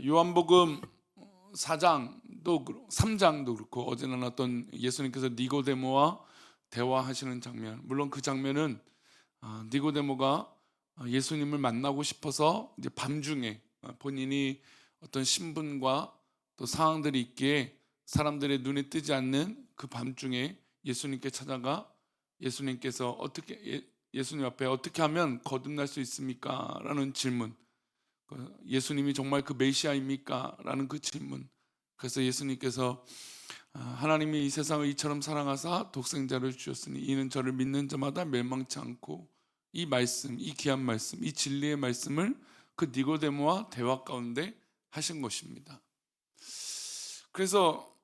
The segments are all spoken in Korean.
요한복음 4장도 3장도 그렇고 어제 나눴던 예수님께서 니고데모와 대화하시는 장면, 물론 그 장면은 니고데모가 예수님을 만나고 싶어서 이제 밤중에 본인이 어떤 신분과 또 상황들이 있기에 사람들의 눈에 뜨지 않는 그 밤중에 예수님께 찾아가 예수님께서 예수님 앞에 어떻게 하면 거듭날 수 있습니까? 라는 질문, 예수님이 정말 그 메시아입니까? 라는 그 질문. 그래서 예수님께서 하나님이 이 세상을 이처럼 사랑하사 독생자를 주셨으니 이는 저를 믿는 자마다 멸망치 않고, 이 말씀, 이 귀한 말씀, 이 진리의 말씀을 그 니고데모와 대화 가운데 하신 것입니다. 그래서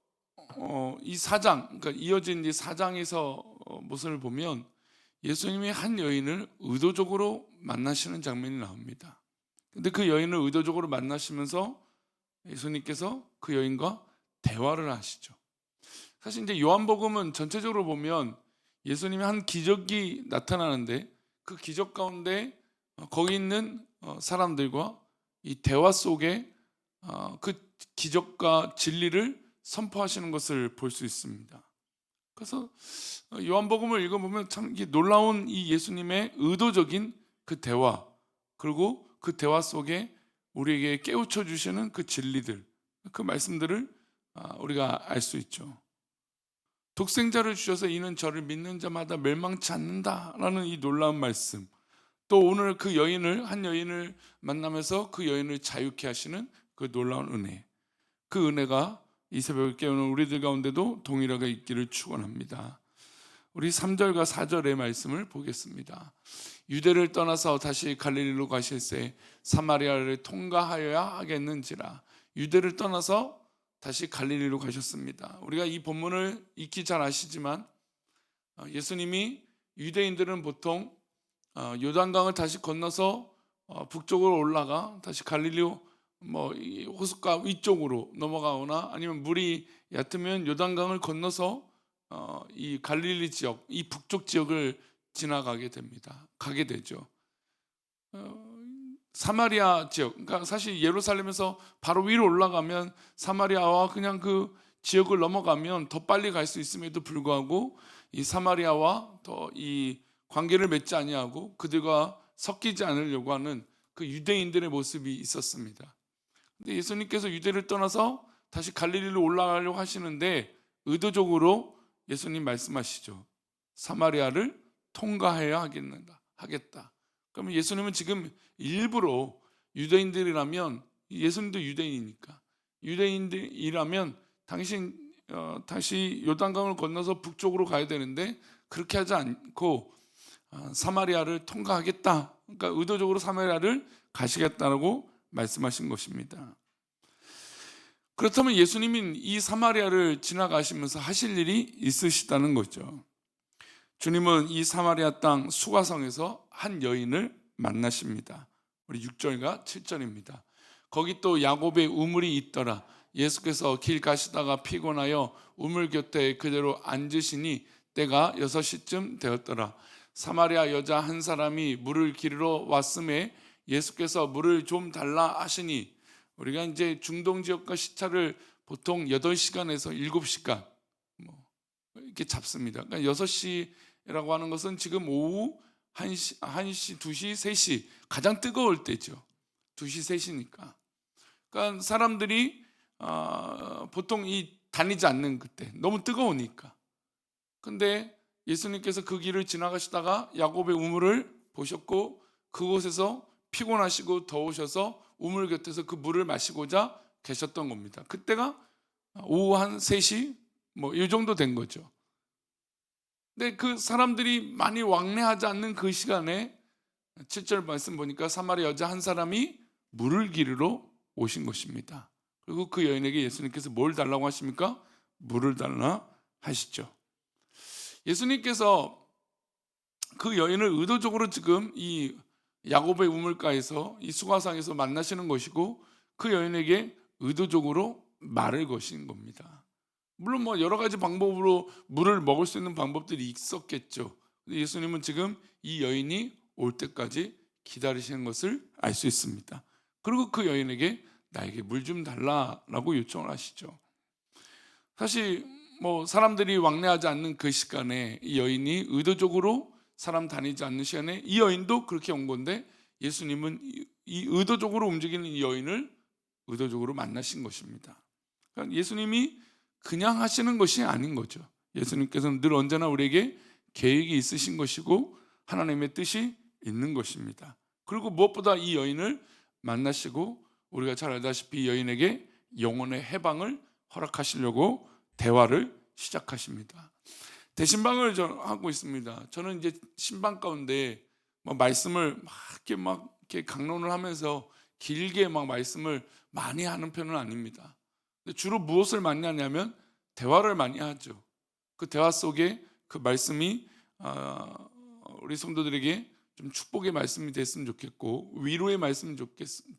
이 4장, 그러니까 이어진 이 4장에서 모습을 보면 예수님이 한 여인을 의도적으로 만나시는 장면이 나옵니다. 근데 그 여인을 의도적으로 만나시면서 예수님께서 그 여인과 대화를 하시죠. 사실 이제 요한복음은 전체적으로 보면 예수님이 한 기적이 나타나는데 그 기적 가운데 거기 있는 사람들과 이 대화 속에 그 기적과 진리를 선포하시는 것을 볼 수 있습니다. 그래서 요한복음을 읽어보면 참 놀라운 이 예수님의 의도적인 그 대화, 그리고 그 대화 속에 우리에게 깨우쳐 주시는 그 진리들, 그 말씀들을 우리가 알 수 있죠. 독생자를 주셔서 이는 저를 믿는 자마다 멸망치 않는다라는 이 놀라운 말씀, 또 오늘 한 여인을 만나면서 그 여인을 자유케 하시는 그 놀라운 은혜, 그 은혜가 이 새벽을 깨우는 우리들 가운데도 동일하게 있기를 축원합니다. 우리 3절과 4절의 말씀을 보겠습니다. 유대를 떠나서 다시 갈릴리로 가실새 사마리아를 통과하여야 하겠는지라. 유대를 떠나서 다시 갈릴리로 가셨습니다. 우리가 이 본문을 익히 잘 아시지만 예수님이, 유대인들은 보통 요단강을 다시 건너서 북쪽으로 올라가 다시 갈릴리 호숫가 위쪽으로 넘어가거나, 아니면 물이 얕으면 요단강을 건너서 이 갈릴리 지역, 이 북쪽 지역을 지나가게 됩니다. 가게 되죠. 사마리아 지역, 그러니까 사실 예루살렘에서 바로 위로 올라가면 사마리아와 그냥 그 지역을 넘어가면 더 빨리 갈 수 있음에도 불구하고 이 사마리아와 더 이 관계를 맺지 아니하고 그들과 섞이지 않으려고 하는 그 유대인들의 모습이 있었습니다. 근데 예수님께서 유대를 떠나서 다시 갈릴리로 올라가려고 하시는데 의도적으로 예수님 말씀하시죠. 사마리아를 통과해야 하겠다. 그러면 예수님은 지금 일부러, 유대인들이라면, 예수님도 유대인이니까, 유대인들이라면 다시 요단강을 건너서 북쪽으로 가야 되는데 그렇게 하지 않고 사마리아를 통과하겠다. 그러니까 의도적으로 사마리아를 가시겠다라고 말씀하신 것입니다. 그렇다면 예수님이 이 사마리아를 지나가시면서 하실 일이 있으시다는 거죠. 주님은 이 사마리아 땅 수가성에서 한 여인을 만나십니다. 우리 6절과 7절입니다. 거기 또 야곱의 우물이 있더라. 예수께서 길 가시다가 피곤하여 우물 곁에 그대로 앉으시니 때가 6시쯤 되었더라. 사마리아 여자 한 사람이 물을 기르러 왔음에 예수께서 물을 좀 달라 하시니, 우리가 이제 중동 지역과 시차를 보통 8시간에서 7시간 이렇게 잡습니다. 그러니까 6시라고 하는 것은 지금 오후 1시, 2시, 3시 가장 뜨거울 때죠. 2시, 3시니까. 그러니까 사람들이 보통 다니지 않는 그때, 너무 뜨거우니까. 근데 예수님께서 그 길을 지나가시다가 야곱의 우물을 보셨고 그곳에서 피곤하시고 더우셔서 우물 곁에서 그 물을 마시고자 계셨던 겁니다. 그때가 오후 한 3시 이 정도 된 거죠. 근데 그 사람들이 많이 왕래하지 않는 그 시간에 7절 말씀 보니까 사마리아 여자 한 사람이 물을 기르러 오신 것입니다. 그리고 그 여인에게 예수님께서 뭘 달라고 하십니까? 물을 달라 하시죠. 예수님께서 그 여인을 의도적으로 지금 이 야곱의 우물가에서 이 수가상에서 만나시는 것이고 그 여인에게 의도적으로 말을 거신 겁니다. 물론 여러 가지 방법으로 물을 먹을 수 있는 방법들이 있었겠죠. 근데 예수님은 지금 이 여인이 올 때까지 기다리시는 것을 알 수 있습니다. 그리고 그 여인에게 나에게 물 좀 달라라고 요청을 하시죠. 사실 뭐 사람들이 왕래하지 않는 그 시간에 이 여인이 의도적으로 사람 다니지 않는 시간에 이 여인도 그렇게 온 건데 예수님은 이 의도적으로 움직이는 이 여인을 의도적으로 만나신 것입니다. 그러니까 예수님이 그냥 하시는 것이 아닌 거죠. 예수님께서는 늘 언제나 우리에게 계획이 있으신 것이고 하나님의 뜻이 있는 것입니다. 그리고 무엇보다 이 여인을 만나시고 우리가 잘 알다시피 이 여인에게 영혼의 해방을 허락하시려고 대화를 시작하십니다. 대신방을 하고 있습니다. 저는 이제 신방 가운데 말씀을 막 이렇게 강론을 하면서 길게 막 말씀을 많이 하는 편은 아닙니다. 근데 주로 무엇을 많이 하냐면 대화를 많이 하죠. 그 대화 속에 그 말씀이 우리 성도들에게 좀 축복의 말씀이 됐으면 좋겠고 위로의 말씀이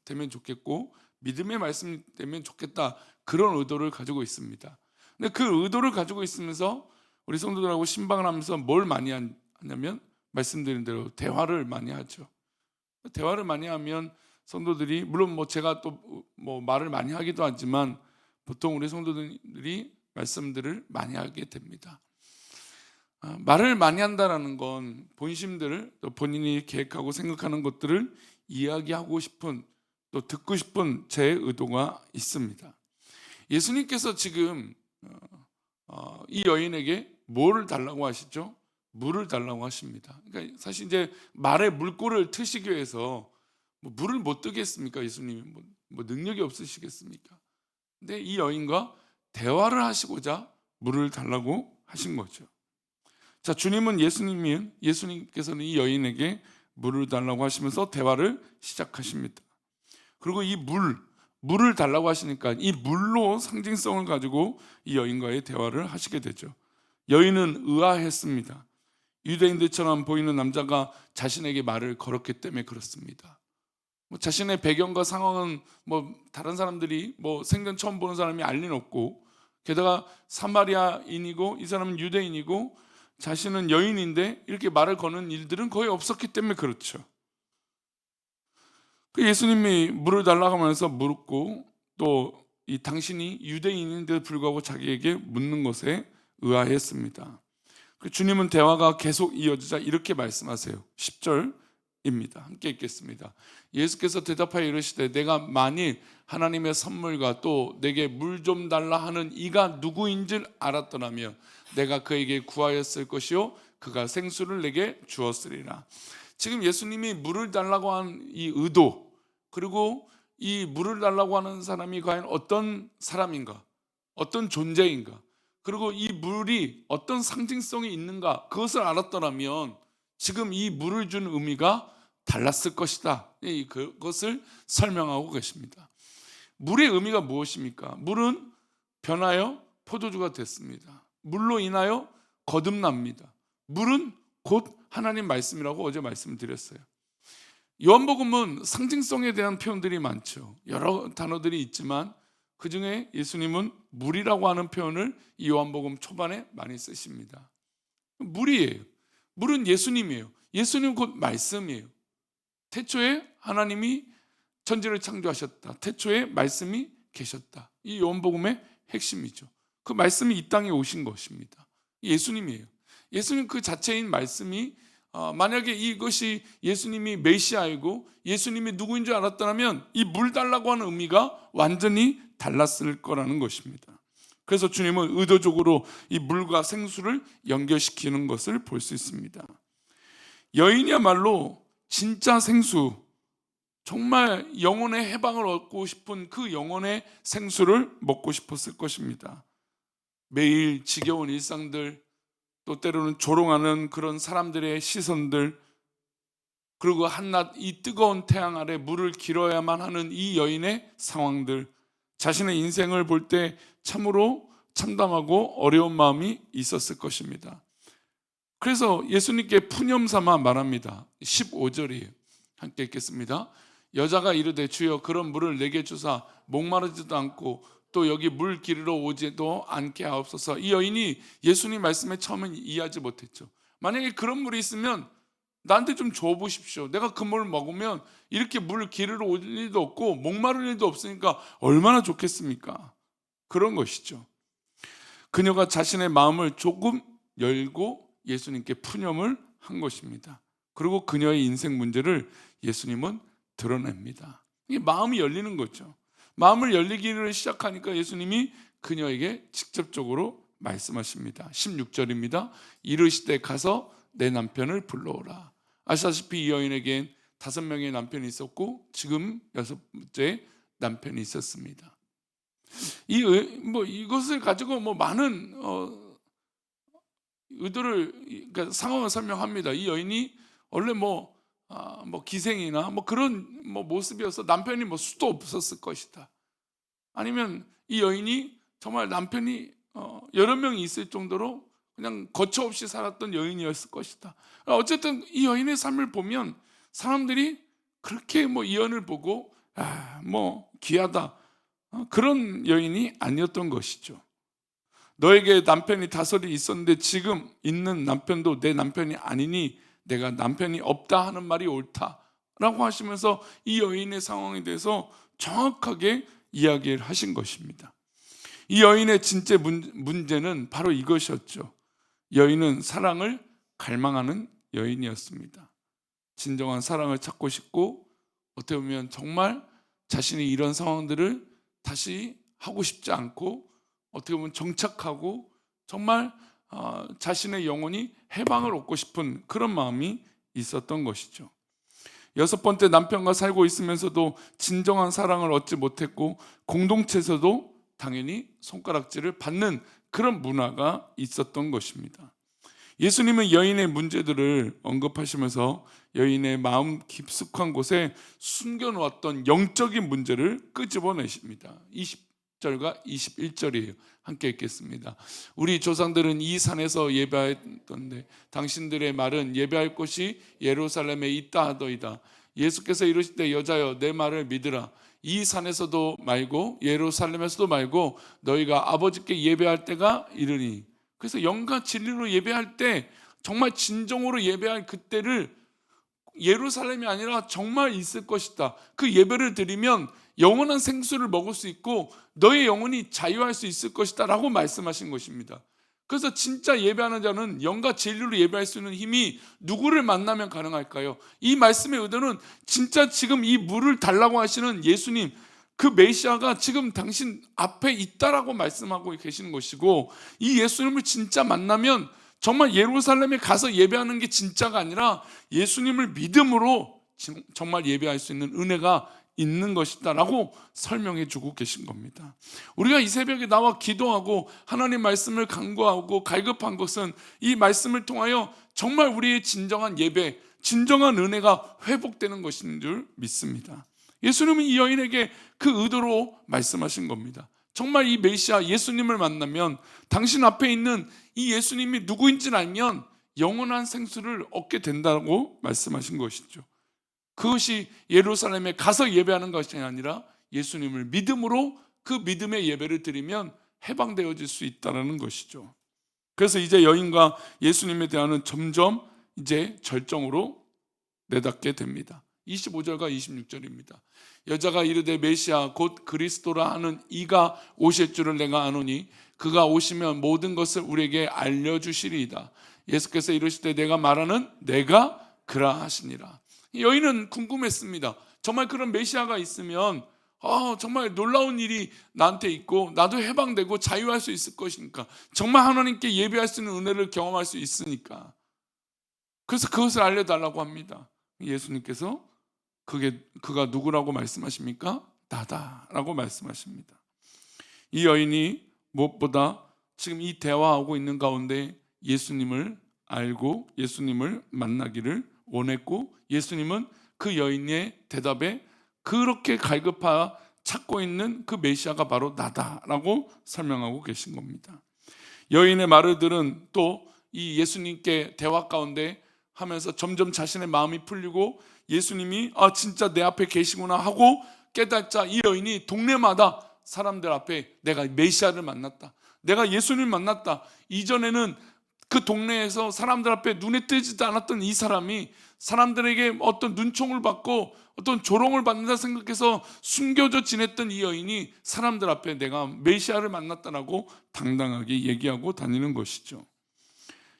되면 좋겠고 믿음의 말씀이 되면 좋겠다, 그런 의도를 가지고 있습니다. 근데 그 의도를 가지고 있으면서 우리 성도들하고 신방을 하면서 뭘 많이 하냐면 말씀드린 대로 대화를 많이 하죠. 대화를 많이 하면 성도들이 물론 제가 또 말을 많이 하기도 하지만 보통 우리 성도들이 말씀들을 많이 하게 됩니다. 말을 많이 한다라는 건 본심들을 또 본인이 계획하고 생각하는 것들을 이야기하고 싶은 또 듣고 싶은 제 의도가 있습니다. 예수님께서 지금 이 여인에게 뭐를 달라고 하시죠? 물을 달라고 하십니다. 그러니까 사실 이제 말에 물꼬를 트시기 위해서 물을 못 뜨겠습니까? 예수님이 능력이 없으시겠습니까? 근데 이 여인과 대화를 하시고자 물을 달라고 하신 거죠. 자, 예수님께서는 이 여인에게 물을 달라고 하시면서 대화를 시작하십니다. 그리고 이 물을 달라고 하시니까 이 물로 상징성을 가지고 이 여인과의 대화를 하시게 되죠. 여인은 의아했습니다. 유대인들처럼 보이는 남자가 자신에게 말을 걸었기 때문에 그렇습니다. 자신의 배경과 상황은 다른 사람들이 생전 처음 보는 사람이 알 리는 없고, 게다가 사마리아인이고 이 사람은 유대인이고 자신은 여인인데 이렇게 말을 거는 일들은 거의 없었기 때문에 그렇죠. 예수님이 물을 달라고 하면서 물었고 또 이 당신이 유대인인데도 불구하고 자기에게 묻는 것에 의아했습니다. 주님은 대화가 계속 이어지자 이렇게 말씀하세요. 10절입니다. 함께 읽겠습니다. 예수께서 대답하여 이르시되 내가 만일 하나님의 선물과 또 내게 물 좀 달라 하는 이가 누구인 줄 알았더라면 내가 그에게 구하였을 것이요 그가 생수를 내게 주었으리라. 지금 예수님이 물을 달라고 한 이 의도, 그리고 이 물을 달라고 하는 사람이 과연 어떤 사람인가, 어떤 존재인가, 그리고 이 물이 어떤 상징성이 있는가, 그것을 알았더라면 지금 이 물을 준 의미가 달랐을 것이다, 그것을 설명하고 계십니다. 물의 의미가 무엇입니까? 물은 변하여 포도주가 됐습니다. 물로 인하여 거듭납니다. 물은 곧 하나님 말씀이라고 어제 말씀드렸어요. 요한복음은 상징성에 대한 표현들이 많죠. 여러 단어들이 있지만 그 중에 예수님은 물이라고 하는 표현을 이 요한복음 초반에 많이 쓰십니다. 물이에요. 물은 예수님이에요. 예수님은 곧 말씀이에요. 태초에 하나님이 천지를 창조하셨다. 태초에 말씀이 계셨다. 이 요한복음의 핵심이죠. 그 말씀이 이 땅에 오신 것입니다. 예수님이에요. 예수님 그 자체인 말씀이 만약에 이것이 예수님이 메시아이고 예수님이 누구인 줄 알았다면 이 물 달라고 하는 의미가 완전히 달랐을 거라는 것입니다. 그래서 주님은 의도적으로 이 물과 생수를 연결시키는 것을 볼 수 있습니다. 여인이야말로 진짜 생수, 정말 영혼의 해방을 얻고 싶은 그 영혼의 생수를 먹고 싶었을 것입니다. 매일 지겨운 일상들, 또 때로는 조롱하는 그런 사람들의 시선들, 그리고 한낮 이 뜨거운 태양 아래 물을 길어야만 하는 이 여인의 상황들, 자신의 인생을 볼 때 참으로 참담하고 어려운 마음이 있었을 것입니다. 그래서 예수님께 푸념 삼아 말합니다. 15절이에요. 함께 읽겠습니다. 여자가 이르되 주여 그런 물을 내게 주사 목마르지도 않고 또 여기 물 기르러 오지도 않게 하옵소서. 이 여인이 예수님 말씀에 처음엔 이해하지 못했죠. 만약에 그런 물이 있으면 나한테 좀 줘보십시오. 내가 그 물을 먹으면 이렇게 물 기르러 올 일도 없고 목마를 일도 없으니까 얼마나 좋겠습니까? 그런 것이죠. 그녀가 자신의 마음을 조금 열고 예수님께 푸념을 한 것입니다. 그리고 그녀의 인생 문제를 예수님은 드러냅니다. 이게 마음이 열리는 거죠. 마음을 열리기를 시작하니까 예수님이 그녀에게 직접적으로 말씀하십니다. 16절입니다. 이르시되 가서 내 남편을 불러오라. 아시다시피 이 여인에겐 5명의 남편이 있었고 지금 6번째 남편이 있었습니다. 이것을 가지고 많은 의도를, 그러니까 상황을 설명합니다. 이 여인이 원래 기생이나 그런 모습이어서 남편이 수도 없었을 것이다. 아니면 이 여인이 정말 남편이 여러 명이 있을 정도로 그냥 거처 없이 살았던 여인이었을 것이다. 어쨌든 이 여인의 삶을 보면 사람들이 그렇게 이 여인을 보고 귀하다, 그런 여인이 아니었던 것이죠. 너에게 남편이 5이 있었는데 지금 있는 남편도 내 남편이 아니니 내가 남편이 없다 하는 말이 옳다라고 하시면서 이 여인의 상황에 대해서 정확하게 이야기를 하신 것입니다. 이 여인의 진짜 문제는 바로 이것이었죠. 여인은 사랑을 갈망하는 여인이었습니다. 진정한 사랑을 찾고 싶고 어떻게 보면 정말 자신이 이런 상황들을 다시 하고 싶지 않고 어떻게 보면 정착하고 정말 자신의 영혼이 해방을 얻고 싶은 그런 마음이 있었던 것이죠. 6번째 남편과 살고 있으면서도 진정한 사랑을 얻지 못했고 공동체에서도 당연히 손가락질을 받는 그런 문화가 있었던 것입니다. 예수님은 여인의 문제들을 언급하시면서 여인의 마음 깊숙한 곳에 숨겨놓았던 영적인 문제를 끄집어내십니다. 20절과 21절이에요. 함께 읽겠습니다. 우리 조상들은 이 산에서 예배하였던데 당신들의 말은 예배할 곳이 예루살렘에 있다 하더이다. 예수께서 이르시되 여자여 내 말을 믿으라. 이 산에서도 말고 예루살렘에서도 말고 너희가 아버지께 예배할 때가 이르니. 그래서 영과 진리로 예배할 때 정말 진정으로 예배할 그때를 예루살렘이 아니라 정말 있을 것이다. 그 예배를 드리면 영원한 생수를 먹을 수 있고 너의 영혼이 자유할 수 있을 것이다 라고 말씀하신 것입니다. 그래서 진짜 예배하는 자는 영과 진리로 예배할 수 있는 힘이 누구를 만나면 가능할까요? 이 말씀의 의도는 진짜 지금 이 물을 달라고 하시는 예수님, 그 메시아가 지금 당신 앞에 있다라고 말씀하고 계시는 것이고, 이 예수님을 진짜 만나면 정말 예루살렘에 가서 예배하는 게 진짜가 아니라 예수님을 믿음으로 정말 예배할 수 있는 은혜가 있는 것이다 라고 설명해 주고 계신 겁니다. 우리가 이 새벽에 나와 기도하고 하나님 말씀을 간구하고 갈급한 것은 이 말씀을 통하여 정말 우리의 진정한 예배, 진정한 은혜가 회복되는 것인 줄 믿습니다. 예수님은 이 여인에게 그 의도로 말씀하신 겁니다. 정말 이 메시아 예수님을 만나면 당신 앞에 있는 이 예수님이 누구인지를 알면 영원한 생수를 얻게 된다고 말씀하신 것이죠. 그것이 예루살렘에 가서 예배하는 것이 아니라 예수님을 믿음으로 그 믿음의 예배를 드리면 해방되어질 수 있다는 것이죠. 그래서 이제 여인과 예수님에 대한 점점 이제 절정으로 내닫게 됩니다. 25절과 26절입니다. 여자가 이르되 메시아 곧 그리스도라 하는 이가 오실 줄을 내가 아노니 그가 오시면 모든 것을 우리에게 알려주시리이다. 예수께서 이르시되 내가 말하는 내가 그라 하시니라. 여인은 궁금했습니다. 정말 그런 메시아가 있으면 정말 놀라운 일이 나한테 있고 나도 해방되고 자유할 수 있을 것이니까, 정말 하나님께 예배할 수 있는 은혜를 경험할 수 있으니까. 그래서 그것을 알려달라고 합니다. 예수님께서 그가 누구라고 말씀하십니까? 나다라고 말씀하십니다. 이 여인이 무엇보다 지금 이 대화하고 있는 가운데 예수님을 알고 예수님을 만나기를 원했고, 예수님은 그 여인의 대답에 그렇게 갈급하 찾고 있는 그 메시아가 바로 나다라고 설명하고 계신 겁니다. 여인의 말을 들은 또 이 예수님께 대화 가운데 하면서 점점 자신의 마음이 풀리고 예수님이 진짜 내 앞에 계시구나 하고 깨닫자 이 여인이 동네마다 사람들 앞에 내가 메시아를 만났다, 내가 예수님을 만났다, 이전에는 그 동네에서 사람들 앞에 눈에 띄지도 않았던 이 사람이 사람들에게 어떤 눈총을 받고 어떤 조롱을 받는다 생각해서 숨겨져 지냈던 이 여인이 사람들 앞에 내가 메시아를 만났다라고 당당하게 얘기하고 다니는 것이죠.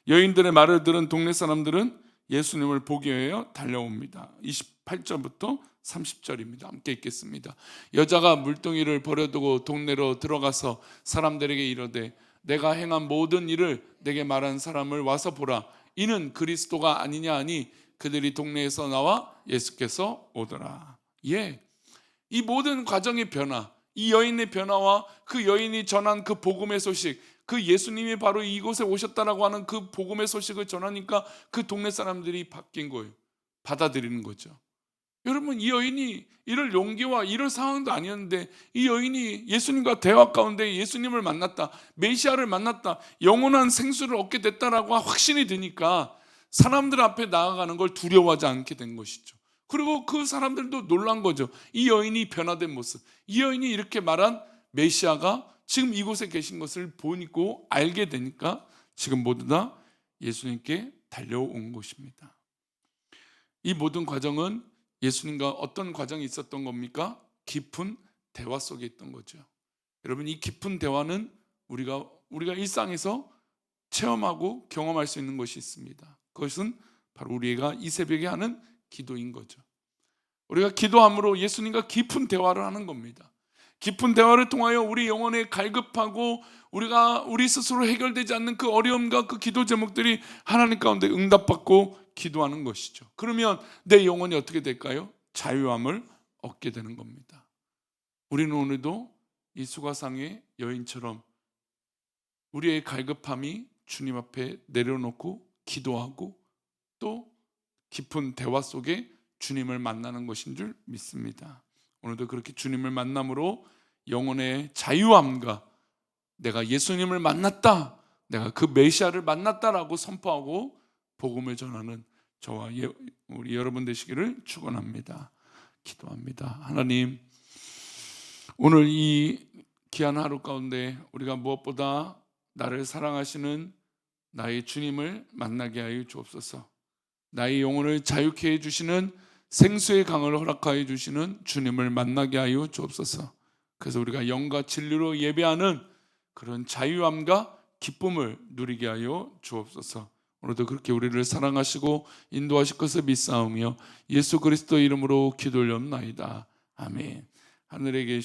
여인들의 말을 들은 동네 사람들은 예수님을 보기 위하여 달려옵니다. 28절부터 30절입니다. 함께 읽겠습니다. 여자가 물동이를 버려두고 동네로 들어가서 사람들에게 이르되 내가 행한 모든 일을 내게 말한 사람을 와서 보라. 이는 그리스도가 아니냐 하니 그들이 동네에서 나와 예수께서 오더라. 예, 이 모든 과정의 변화, 이 여인의 변화와 그 여인이 전한 그 복음의 소식, 그 예수님이 바로 이곳에 오셨다라고 하는 그 복음의 소식을 전하니까 그 동네 사람들이 바뀐 거예요. 받아들이는 거죠. 여러분, 이 여인이 이럴 용기와 이럴 상황도 아니었는데 이 여인이 예수님과 대화 가운데 예수님을 만났다, 메시아를 만났다, 영원한 생수를 얻게 됐다라고 확신이 드니까 사람들 앞에 나아가는 걸 두려워하지 않게 된 것이죠. 그리고 그 사람들도 놀란 거죠. 이 여인이 변화된 모습, 이 여인이 이렇게 말한 메시아가 지금 이곳에 계신 것을 보고 알게 되니까 지금 모두 다 예수님께 달려온 것입니다. 이 모든 과정은 예수님과 어떤 과정이 있었던 겁니까? 깊은 대화 속에 있던 거죠. 여러분, 이 깊은 대화는 우리가 일상에서 체험하고 경험할 수 있는 것이 있습니다. 그것은 바로 우리가 이 새벽에 하는 기도인 거죠. 우리가 기도함으로 예수님과 깊은 대화를 하는 겁니다. 깊은 대화를 통하여 우리 영혼에 갈급하고 우리 스스로 해결되지 않는 그 어려움과 그 기도 제목들이 하나님 가운데 응답받고 기도하는 것이죠. 그러면 내 영혼이 어떻게 될까요? 자유함을 얻게 되는 겁니다. 우리는 오늘도 이 수가상의 여인처럼 우리의 갈급함이 주님 앞에 내려놓고 기도하고 또 깊은 대화 속에 주님을 만나는 것인 줄 믿습니다. 오늘도 그렇게 주님을 만남으로 영혼의 자유함과 내가 예수님을 만났다, 내가 그 메시아를 만났다라고 선포하고 복음을 전하는 저와 우리 여러분 되시기를 축원합니다. 기도합니다. 하나님, 오늘 이 귀한 하루 가운데 우리가 무엇보다 나를 사랑하시는 나의 주님을 만나게 하여 주옵소서. 나의 영혼을 자유케 해주시는 생수의 강을 허락하여 주시는 주님을 만나게 하여 주옵소서. 그래서 우리가 영과 진리로 예배하는 그런 자유함과 기쁨을 누리게 하여 주옵소서. 오늘도 그렇게 우리를 사랑하시고 인도하실 것을 믿사오며 예수 그리스도 이름으로 기도 올려옵나이다. 아멘. 하늘에 계신